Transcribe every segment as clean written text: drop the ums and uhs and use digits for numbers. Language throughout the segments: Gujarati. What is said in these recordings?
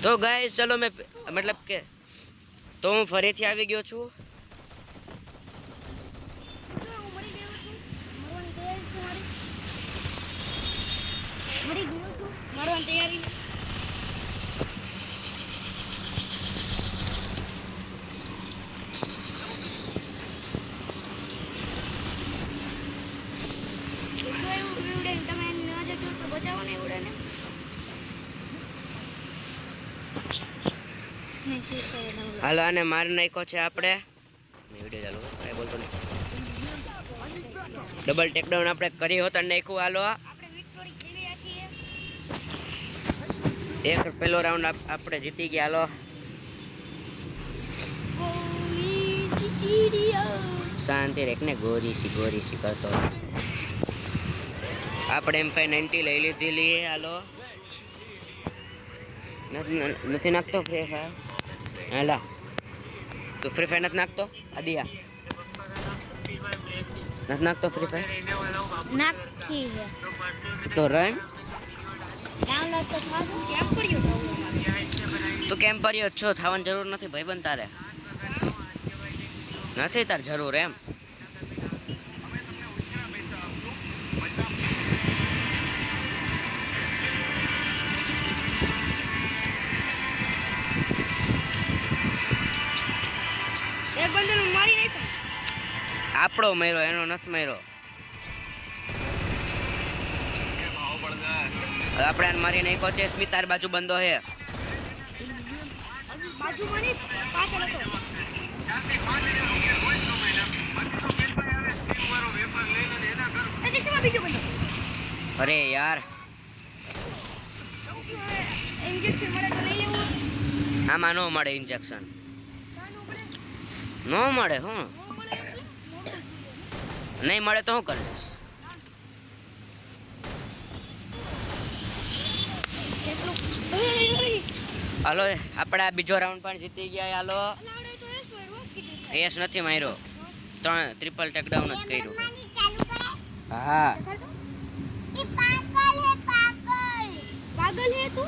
તો ગાઈસ ચલો મેં મતલબ કે તો હું ફરીથી આવી ગયો છું. હાલો આને મારી નાખ્યો છે આપણે. વિડિયો ચાલુ કાંઈ બોલતો નહીં. ડબલ ટેકડાઉન આપણે કરી હોત અને નાખ્યું. હાલો આપણે વિક્ટોરી થઈ ગયા છીએ. એક પહેલો રાઉન્ડ આપણે જીતી ગયા. હાલો શાંતિ રેખને ગોરી કરતો આપણે M590 લઈ લીધી. હાલો નથી નાખતો ફ્રી ફાયર. હાલા તું ફ્રી ફાયર નથી નાખતો? આદિયા નથી નાખતો ફ્રી ફાયર? નાખી છે તો રન ડાઉનલોડ તો થાતું કેમ પડ્યો જાવું તું કેમ પડ્યો છો? થવાની જરૂર નથી ભાઈબંધ, તારે નથી તાર જરૂર એમ. એક બંદરને મારી નાખ્યો. આપણો માર્યો એનો નથી માર્યો. આપણે આને મારી નાખ્યો છે. સ્મિતાર બાજુ બંધો હે. બાજુમાં નહીં પાછળ હતો. એ દેશમાં બીજો બંદો. અરે યાર ઇન્જેક્શન મળે તો લઈ લેવું. આમાં ન મળે ઇન્જેક્શન, ન મળે. હું નહીં મળે તો હું કરી લઈશ. હાલો આપણે આ બીજો રાઉન્ડ પણ જીતી ગયા. હાલો એસ નથી માર્યો, 3 ટ્રિપલ ટેકડાઉન જ કર્યું. હા पागल है तू?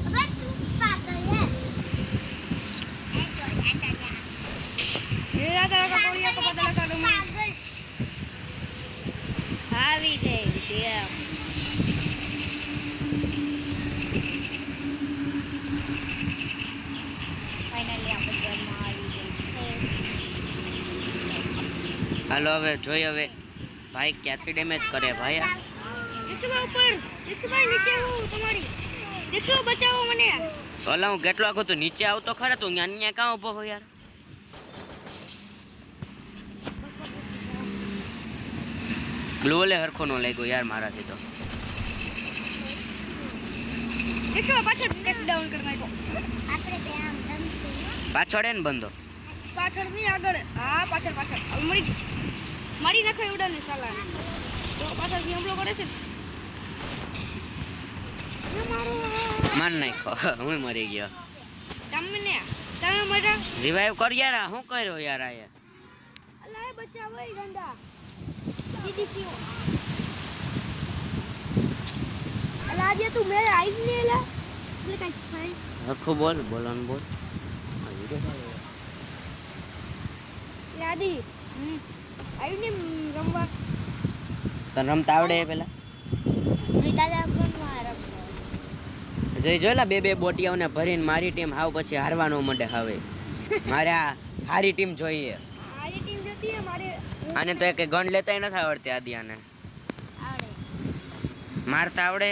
अगर तू पागल है ये लगा का कोरिया को पता लगा लूं पागल हावी गई दिया फाइनली આપણે ઘરમાં આવી ગઈ. હાલો હવે જોઈ હવે ભાઈ ક્યાંથી ડેમેજ કરે ભાઈ. દેખો ઉપર દેખો ભાઈ નીચે હું તમારી દેખો બચાવો મને. ઓલા હું કેટલો આખો તું નીચે આવતો ખરે તું અહીંયા કાં ઊભો હો યાર. ગ્લોલે હરખો નો લાગ્યો યાર મારાથી તો. દેખો પાછળ ટેક ડાઉન કરી નાખો. આપણે બે આમ દમથી પાછળ હે ને બંધો? પાછળ ની આગળ. હા પાછળ પાછળ હવે મારી નાખો એવડાને સાલા. તો પાછળથી હમલો કરે છે. માર નાખ્યો. હું મરી ગયો. તમે મજા રિવાઇવ કર યાર. શું કર્યો યાર આ યાર? અલા બચ્ચા વઈ ગંદા દીદી ક્યો અલા જે તું મેરે આઈ ને લા એટલે કઈ થાય હરખો બોલ. બોલવાનું બોલ. યાદી આઈ ને રમવા તને રમતા આવડે પેલા? દાદા કોણ જોઈલા બે બોટિયાઓને ભરીને મારી ટીમ હાવ પછી હારવાનો મંડે હવે. મારે આ હારી ટીમ જોઈએ. હારી ટીમ જતી હે મારે. આને તો એક ગન લેતાય નથી આવડતી. આદિયાને આવડે મારતા આવડે.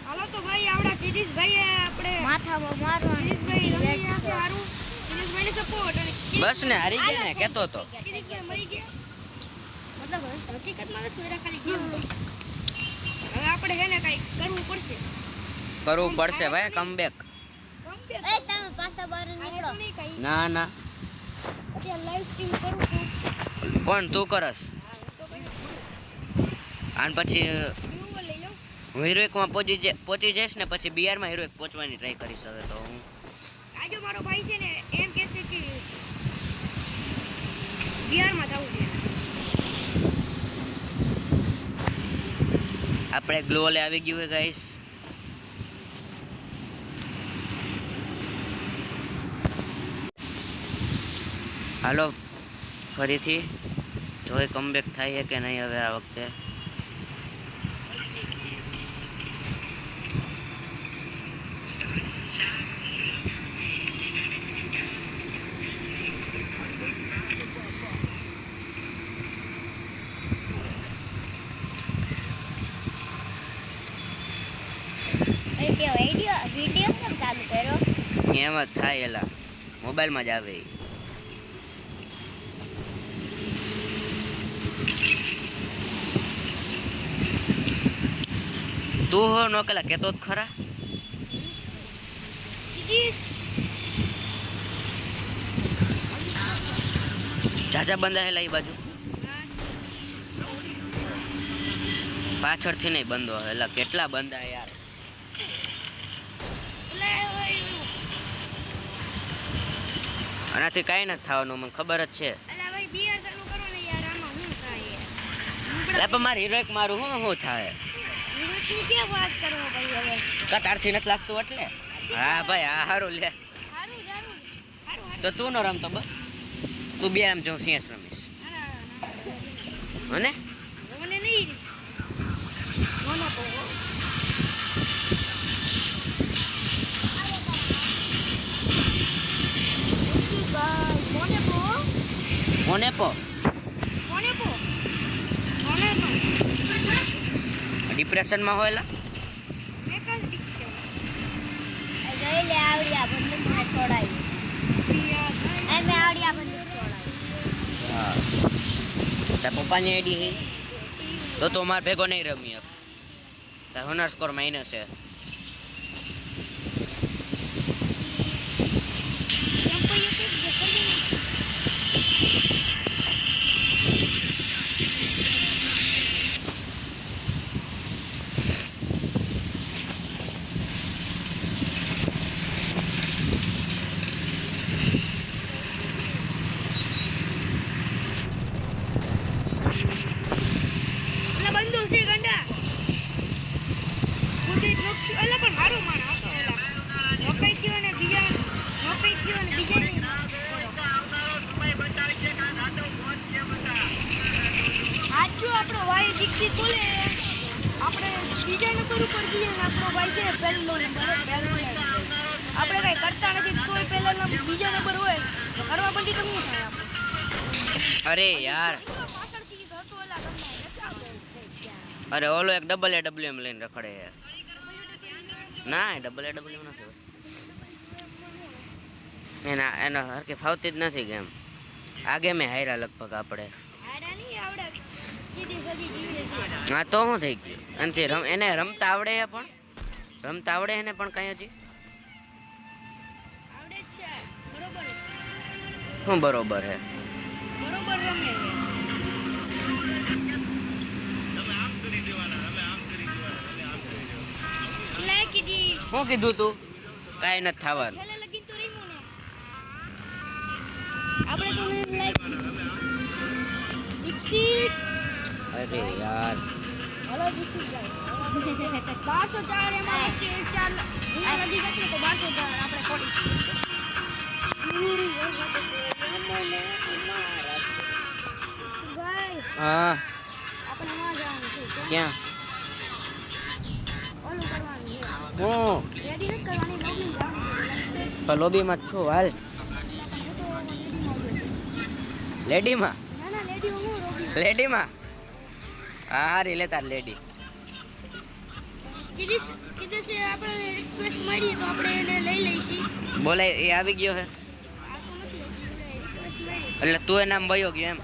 હાલો તો ભાઈ આવડા કિરીશ ભાઈ આપણે માથામાં મારવાનું. કિરીશ ભાઈ રમી આસે હારું. કિરીશ ભાઈને સપોર્ટ અને બસ ને હારી ગયા ને કેતો તો. કિરીશ ભાઈ મરી ગયા. મતલબ હકીકતમાં તો છોરા ખાલી ગેમ. હવે આપણે હે ને કઈ કરવું પડશે ભાઈ કમબેક. એ તમે પાછા બહાર નીકળો. ના અત્યારે લાઈવ સ્ટ્રીમ કરું છું. કોણ તું કરસ? આન પછી વ્યૂ લઈ લો. હું હિરોઇકમાં પહોંચી જઈશ ને પછી બિહારમાં હિરોઇક પહોંચવાની ટ્રાય કરીશ. હવે તો હું આજો મારો ભાઈ છે ને એમ કહે છે કે બિહારમાં જવું છે. આપણે ગ્લોલે આવી ગયું હે ગાઈસ. હાલો ફરીથી જોઈ કમબેક થાય છે કે નહીં હવે આ વખતે. વિડિયો કેમ ચાલુ કર્યો? એમ જ થાય એલા મોબાઈલમાં જ આવે ઈ. તું હો નો કલા કેતો જ ખરા. ચાચા બંધાયેલા એ બાજુ પાછળથી નહીં બંધો એટલે કેટલા બંધા યાર. આનાથી કાંઈ નથી થવાનું મને ખબર જ છે. પણ મારે હીરો એક મારું શું થાય તારથી નથી લાગતું એટલે. હા ભાઈ હા સારું લે તો તું નો રમતો બસ તું બે આમ જાઉં સિંહ રમીશ મને ડિપ્રેશનમાં હોય તાર પપ્પાની આઈડી તો મારે ભેગો નહીં રમી તાર હોનર સ્કોર માઇનસ છે. આપણો ભાઈ દીક્ષિત બોલે આપણે બીજા નંબર ઉપર છીએ ને આપણો ભાઈ છે પહેલો નંબર આપણે કઈ કરતા નથી તોય પહેલા નંબર બીજા નંબર હોય તો કરવા બંધી તો શું થાય આપણે. અરે યાર પાછળથી ઘરતો ઓલા તમને અરે ઓલો એક ડબલ AWM લઈને રખડે છે. ના ડબલ AWM નથી એના હરકે ફાવતી જ નથી ગેમ. આ ગેમે હાર્યા લગભગ આપણે. હા તો શું થઈ ગયું એનાથી એને રમતા આવડે છે પણ રમતા આવડે એને પણ કઈ હજી શું બરોબર હે શું કીધું તું કાંઈ નથી થવાનું. અરે યાર हेलो दीक्षित भाई 1204 એમાં વચ્ચે 4 અહીંયા નજીક હશે તો 1204 આપણે કોડી ભાઈ હા આપણે માં જવાનું છે ક્યાં ઓલું કરવાનું છે હું રેડી નથી કરવાની લોબી જવાનું તો લોબીમાં છું હાલ લેડીમાં ના ના લેડી હું રોબી લેડીમાં હા હારી લેતા લેડી કીધે છે આપણે રિક્વેસ્ટ મળી તો આપણે એને લઈ લઈશી બોલે એ આવી ગયો હે આ તો નથી રિક્વેસ્ટ મળી એટલે તું એ નામ બયો ગયો એમ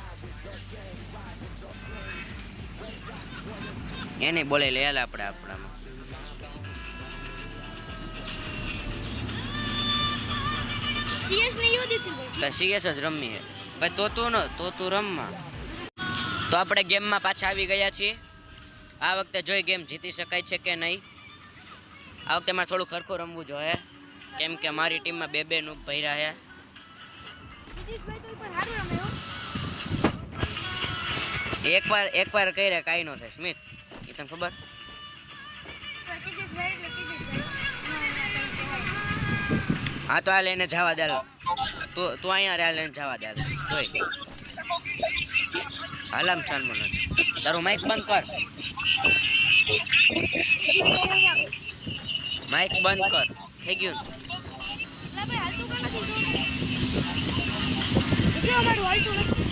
એને બોલે લે હાલ આપણે આપણામાં સીએસ ને યુ દીધી તો સીએસ જ રમી હે ભાઈ તો તું રમમાં તો આપણે ગેમમાં પાછા આવી ગયા છીએ. આ વખતે જોઈ ગેમ જીતી શકાય છે કે નહીં. આ વખતે મારે થોડું ખરખું રમવું જોઈએ કેમ કે મારી ટીમમાં બે નૂબ ભર્યા છે. એકવાર કહી રહ્યા કાંઈ ન થાય સ્મિત એ તને ખબર હા તો હાલ એને જવા દે તું અહીંયા રે લઈને જવા દે જોઈ હાલામ ચાન મને તારું માઇક બંધ કર માઇક બંધ કર થઈ ગયું લા ભાઈ હાલતું કામ છે જો અમારું હાલતું નથી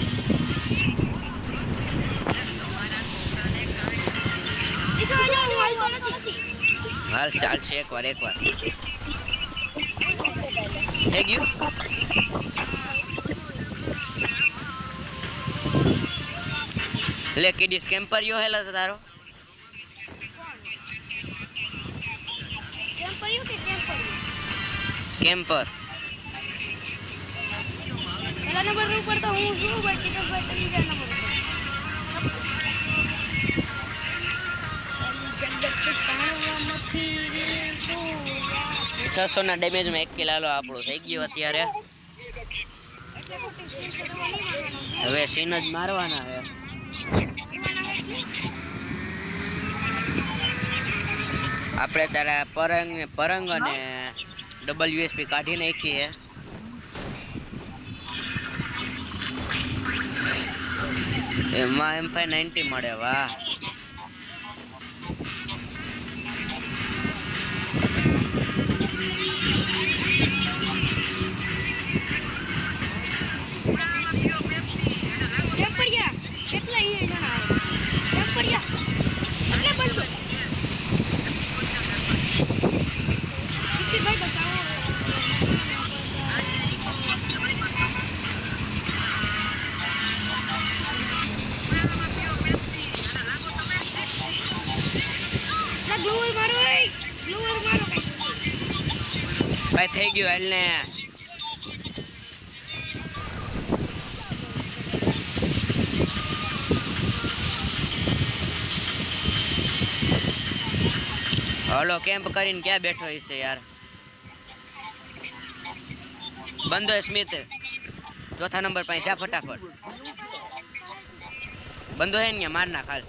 ઈસો જો હું હાલતો નથી હાલ ચાલ છે એકવાર થઈ ગયું લે કીડી સ્કેમ્પર યો હેલા તારો કેમ પડ્યું કે કેમ પડ્યું કેમ્પર પહેલા નંબર ઉપર તો હું છું બાકી તો ભાઈ ત્રીજા નંબર ઉપર જગત તાણવા નથી 600 ના ડેમેજ માં 1 કિલ આલો આપણું થઈ ગયું અત્યારે એટલે ખોટી સીન ચડવાની મારવાનો છે હવે સીન જ મારવાના છે આપણે તારા પરંગ અને WSP કાઢી નાખી છે એમાં M590 મળે વાહ કેમ પડ્યા કેટલા ઈ જણા કેમ પડ્યા એટલે બંધો કિસી ભાઈ બતાવો ના ગ્લુઅર મારો ભાઈ થઈ ગયું હાલ ને હલો કેમ્પ કરીને ક્યાં બેઠો હશે યાર બંધો સ્મિત ચોથા નંબર પાસે જા ફટાફટ બંધો હે ને માર નાખ હાલ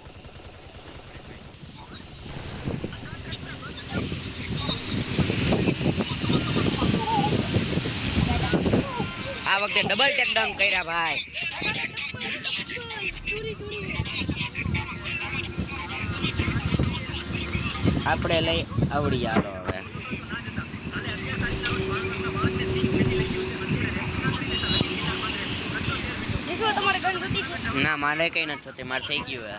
આ વખતે ડબલ ટેક ડાઉન કર્યા ભાઈ આપણે લઈ આવડી આલો હવે ઈસો તમારે ગન જોતી છે ના મારે કઈ નથી થતી મારે થઈ ગયું હે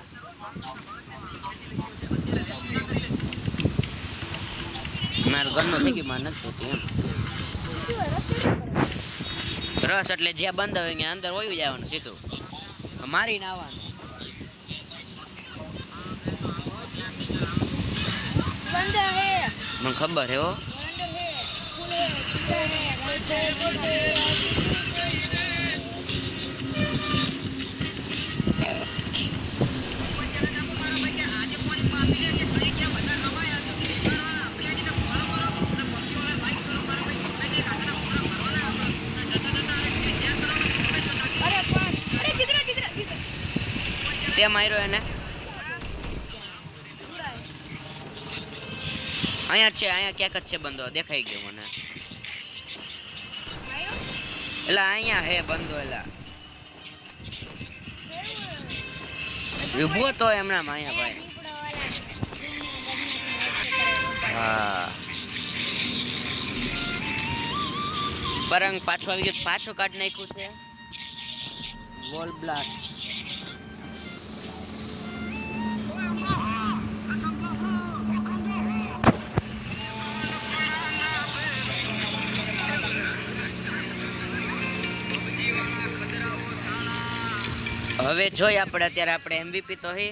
મારે ઘરનું થઈ ગયું મારે નથી થતું એમ રસ એટલે જ્યાં બંધ હોય ત્યાં અંદર વયું જવાનું સીધું મારીને આવવાનું બંધ હે મને ખબર હે હો તે માર્યો એને અહીંયા જ છે અહીંયા ક્યાંક જ છે બંધો દેખાઈ ગયો મને એલા અહીંયા હે બંધો એલા ઊભો તો એમના અહીંયા ભાઈ હા પરંગ પાછો આવી ગયો પાછો કાઢ નાખ્યું છે વોલ બ્લાસ્ટ હવે જોઈ આપણે અત્યારે આપણે MVP તો હે